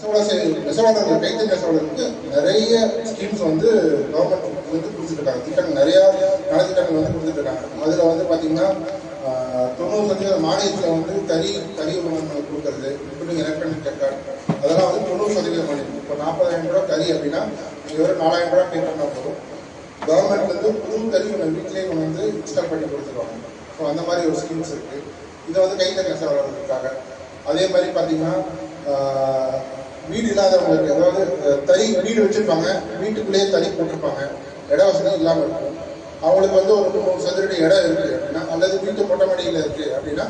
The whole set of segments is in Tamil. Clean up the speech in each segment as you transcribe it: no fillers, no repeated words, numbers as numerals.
நெசவாளர்கள் கைத்தறி நெசவாளர்களுக்கு நிறைய ஸ்கீம்ஸ் வந்து கவர்மெண்ட் வந்து கொடுத்துட்ருக்காங்க. திட்டங்கள் நிறையா நலத்திட்டங்கள் வந்து கொடுத்துட்ருக்காங்க. அதில் வந்து பார்த்தீங்கன்னா 90% மானியத்தில் வந்து தறி உணவு கொடுக்கறது, இப்படி எலக்ட்ரானிக் கார்டு அதெல்லாம் வந்து 90% மானியம். இப்போ 40,000 ரூபா தறி அப்படின்னா நீங்கள் ஒரு 4,000 ரூபா பே பண்ணால் போதும். கவர்மெண்ட்லேருந்து புது தறி ஒன்று வீட்டிலேயே கொண்டு வந்து இன்ஸ்டால் பண்ணி கொடுத்துருவாங்க. ஸோ அந்த மாதிரி ஒரு ஸ்கீம்ஸ் இருக்குது. இதை வந்து கைத்தறி நெசவாளர்களுக்காக. அதே மாதிரி பார்த்தீங்கன்னா வீடு இல்லாதவங்களுக்கு, அதாவது தறி வீடு வச்சுருப்பாங்க, வீட்டுக்குள்ளேயே தறி போட்டிருப்பாங்க, இட வசதி இல்லாமல் இருக்கும். அவங்களுக்கு வந்து ஒரு 3 சதுரடி இடம் இருக்குது அப்படின்னா, அல்லது வீட்டு மொட்டமடியில் இருக்குது அப்படின்னா,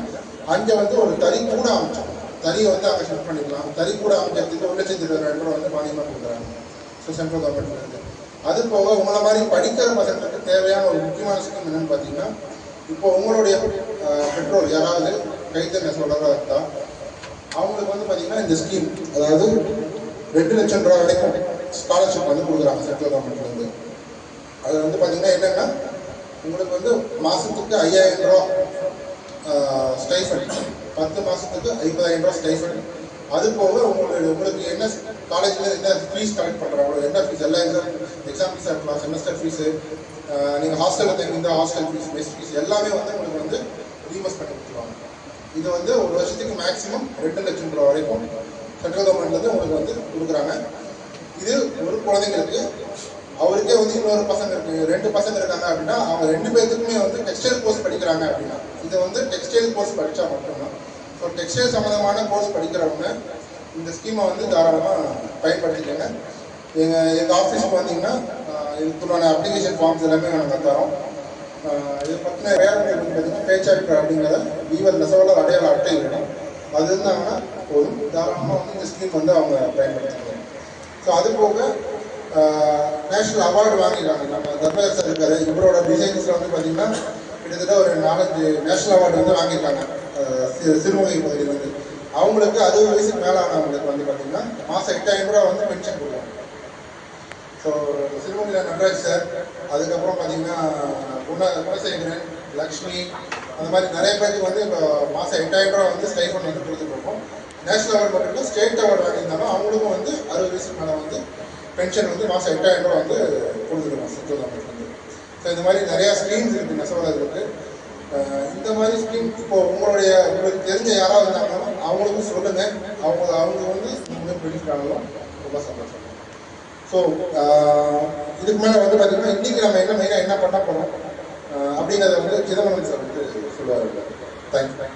அங்கே வந்து ஒரு தறி கூட அமைச்சோம். தறியை வந்து அங்கே ஷிஃப்ட் பண்ணிக்கலாம். தறி கூட அமைக்கிறதுக்கு 1,20,000 ரூபா வந்து மானியமாக கொடுக்குறாங்க ஸோ சென்ட்ரல் கவர்மெண்ட்லேருந்து. அது போக உங்களை மாதிரி படிக்கிற பசங்களுக்கு தேவையான ஒரு முக்கியமான ஸ்கீம் என்னென்னு பார்த்தீங்கன்னா, இப்போ உங்களுடைய பெற்றோர் யாராவது கைத்தறி நெசவாளராக இருந்தால் அவங்களுக்கு வந்து பார்த்தீங்கன்னா இந்த ஸ்கீம், அதாவது 2 லட்சம் ரூபா வரைக்கும் ஸ்காலர்ஷிப் வந்து கொடுக்குறாங்க சென்ட்ரல் கவர்மெண்ட்லேருந்து. அது வந்து பார்த்தீங்கன்னா என்னென்னா, உங்களுக்கு வந்து மாதத்துக்கு 5,000 ரூபா ஸ்டைஃபண்ட், 10 மாதத்துக்கு 50,000 ரூபா ஸ்டைஃபண்ட். அது போக உங்களுக்கு என்ன காலேஜில் என்ன ஃபீஸ் கலெக்ட் பண்ணுறாங்களோ, என்ன ஃபீஸ், எல்லா எக்ஸாம் ஃபீஸாக இருக்கலாம், செமஸ்டர் ஃபீஸு, நீங்கள் ஹாஸ்டலில் தங்கியிருந்தால் ஹாஸ்டல் ஃபீஸ், மெஸ் ஃபீஸ் எல்லாமே வந்து உங்களுக்கு வந்து ரீமஸ் பண்ணி கொடுத்துருவாங்க. இது வந்து ஒரு வருஷத்துக்கு மேக்ஸிமம் 2 லட்சம் ரூபா வரைக்கும் சென்ட்ரல் கவர்மெண்ட்லேருந்து உங்களுக்கு வந்து கொடுக்குறாங்க. இது ஒரு குழந்தைங்களுக்கு. அவருக்கே வந்து இன்னொரு பசங்க இருக்குது, 2 பசங்க இருக்காங்க அப்படின்னா அவங்க 2 பேர்த்துக்குமே வந்து டெக்ஸ்டைல் கோர்ஸ் படிக்கிறாங்க அப்படின்னா, இது வந்து டெக்ஸ்டைல் கோர்ஸ் படித்தா மட்டும்தான். ஸோ டெக்ஸ்டைல் சம்மந்தமான கோர்ஸ் படிக்கிறவங்க இந்த ஸ்கீமை வந்து தாராளமாக பயன்படுத்திக்கங்க. எங்கள் ஆஃபீஸுக்கு வந்தீங்கன்னா இதுக்குள்ளான அப்ளிகேஷன் ஃபார்ம்ஸ் எல்லாமே நாங்கள் தரோம். இது பற்றின வேலை பார்த்தீங்கன்னா பேச்சாளர் அப்படிங்கிற வீவர் நெசவாளர் அடையாள அட்டை வேணும். அது இருந்தாங்கன்னா போதும், தாராளமாக வந்து இந்த ஸ்கீம் வந்து அவங்க பயன்படுத்திக்கணும். ஸோ அது போக நேஷ்னல் அவார்டு வாங்கியிருக்காங்க. நம்ம தர்மேர் சார் இருக்காரு, இவரோட டிசைன்ஸில் வந்து பார்த்திங்கன்னா கிட்டத்தட்ட ஒரு 4-5 நேஷ்னல் அவார்டு வந்து வாங்கியிருக்காங்க சிறுமுகை பகுதியில் வந்து. அவங்களுக்கு 60 வயசுக்கு மேலே ஆனவங்களுக்கு வந்து பார்த்திங்கன்னா மாதம் 8,000 ரூபா வந்து பென்ஷன் கொடுக்குறாங்க. ஸோ சிறுமுகையில் நடராஜ் சார், அதுக்கப்புறம் பார்த்திங்கன்னா குணசேகரன், லக்ஷ்மி, அந்த மாதிரி நிறைய பேருக்கு வந்து இப்போ மாதம் 8,000 ரூபா வந்து ஸ்டைஃபண்ட் வந்து கொடுத்துட்ருக்கோம். நேஷ்னல் அவார்டு மட்டும் இல்லை, ஸ்டேட் அவார்டு வாங்கியிருந்தாலும் அவங்களுக்கும் வந்து 60 வயசுக்கு மேலே வந்து பென்ஷன் வந்து மாதம் 8,000 ரூபா வந்து கொடுத்துருக்கோம் சென்ட்ரல் கவர்மெண்ட் வந்து. ஸோ இந்த மாதிரி நிறையா ஸ்கீம்ஸ் இருக்குது நெசவாளர்களுக்கு. இந்த மாதிரி ஸ்கீம் இப்போது உங்களுக்கு தெரிஞ்ச யாராவது இருந்தாங்கன்னா அவங்களுக்கும் சொல்லுங்கள். அவங்க வந்து பெனிஃபிட் ஆனாலும் ரொம்ப சந்தோஷம். ஸோ இதுக்கு மேலே வந்து பார்த்திங்கன்னா இன்றைக்கி நம்ம மெயினாக என்ன பண்ண போகிறோம் அப்படிங்கிறத வந்து சிதம்பரம் சார் வந்து சொல்லுவார். தேங்க்யூ.